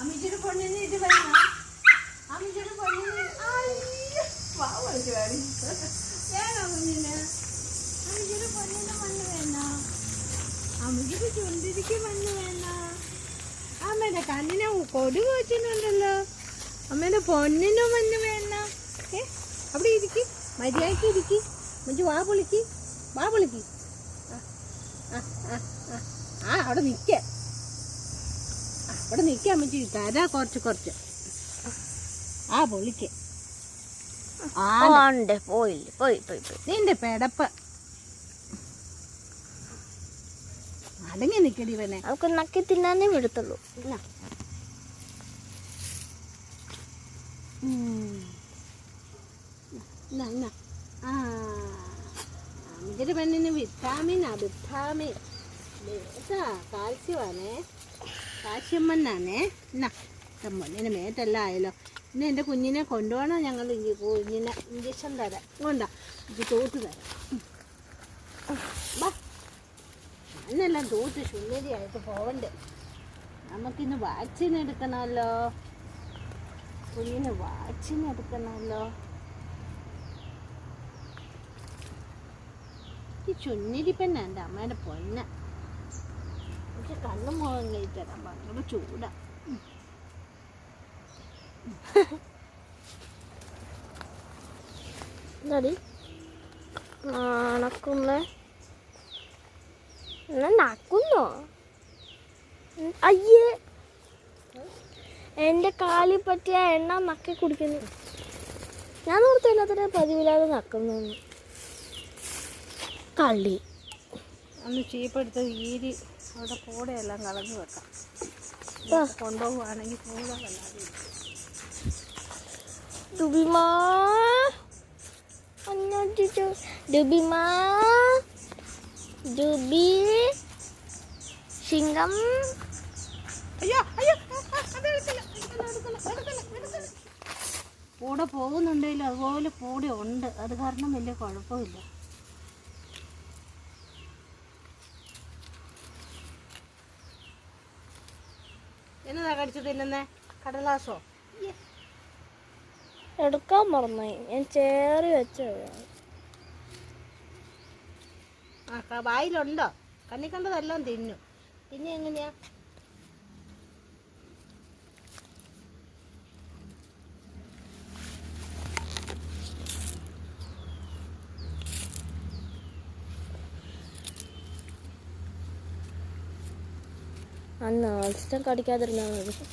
അമ്മച്ചിയുടെ പൊണ്ണിന് ഇത് വേണം. അമ്മച്ചിയുടെ പൊണ്ണിന് വേണോ കുഞ്ഞിന്? അമ്മച്ചിയുടെ പൊണ്ണിന് മണ്ണ് വേണ? അമ്മച്ചിയുടെ ചുണ്ടിരിക്ക് മണ്ണ് വേണ? അമ്മേടെ കണ്ണിനെ കൊതുക് വെച്ചിട്ടുണ്ടല്ലോ. അമ്മേടെ പൊന്നിന് മണ്ണ് വേണ? അവിടെ ഇരിക്കി, മര്യാദക്ക് ഇരിക്കി. അമ്മച്ചി വാ പൊളിക്ക്, വാ പൊളിക്ക്. അവിടെ നിൽക്ക, അവിടെ നിൽക്കാൻ അമ്മച്ചി തരാ കുറച്ച് കുറച്ച്. പൊളിക്ക്. നിന്റെ പെടപ്പ് അടങ്ങി നിക്കടി ഇവനെ. നമുക്ക് നക്കി തിന്നാനേ വിടത്തുള്ളൂ. അമ്മച്ചിയുടെ പെണ്ണിന് വിറ്റാമിനാ, വിറ്റാമിൻ. കാൽസ്യമാണേ, കാൽസ്യം മണ്ണാണേ. പൊന്നിന് മേറ്റെല്ലാം ആയല്ലോ. ഇന്ന് എൻ്റെ കുഞ്ഞിനെ കൊണ്ടുപോകണം. ഞങ്ങൾ കുഞ്ഞിനെ ഇഞ്ചക്ഷൻ തരാം. കൊണ്ടാ ഇത് തൂത്ത് തരാം. വാ, മണ്ണെല്ലാം തൂത്ത് ശുദ്ധരിയായിട്ട് പോവണ്ടേ. നമുക്കിന്ന് വാക്സിൻ എടുക്കണമല്ലോ. കുഞ്ഞിന് വാക്സിൻ എടുക്കണമല്ലോ. ഈ ചുന്നിരി പെണ്ണ എൻ്റെ അമ്മയുടെ പൊന്ന. എനിക്ക് കണ്ണും മുഖം കഴിച്ചേരാൻ ഭയങ്കര ചൂടാ. നടക്കുന്നോ? അയ്യേ, എൻ്റെ കാലിൽ പറ്റിയ എണ്ണ നക്കി കുടിക്കുന്നു. ഞാൻ ഓർത്തില്ലാത്ത പതിവില്ലാതെ നക്കുന്നു. കളി അന്ന് ചീപ്പെടുത്ത് ഈരി അവിടെ കൂടെയെല്ലാം കളഞ്ഞു വെക്കാം. കൊണ്ടുപോകുവാണെങ്കിൽ കൂടെ വല്ലാതെ ഡുബിമാ ഡുബിമാ ഡുബി സിംഗം. കൂടെ പോകുന്നുണ്ടെങ്കിലും അതുപോലെ കൂടെ ഉണ്ട്. അത് കാരണം വലിയ കുഴപ്പമില്ല. എന്നതാ കടിച്ചു തിന്നുന്നേ? കടലാസോ? എടുക്കാൻ മറന്നായി, ഞാൻ ചേറി വെച്ച. വായിലുണ്ടോ? കണ്ണി കണ്ടതെല്ലാം തിന്നു. പിന്നെ എങ്ങനെയാ? അന്ന് ആവശ്യം കടിക്കാതിരുന്നാൽ മതി.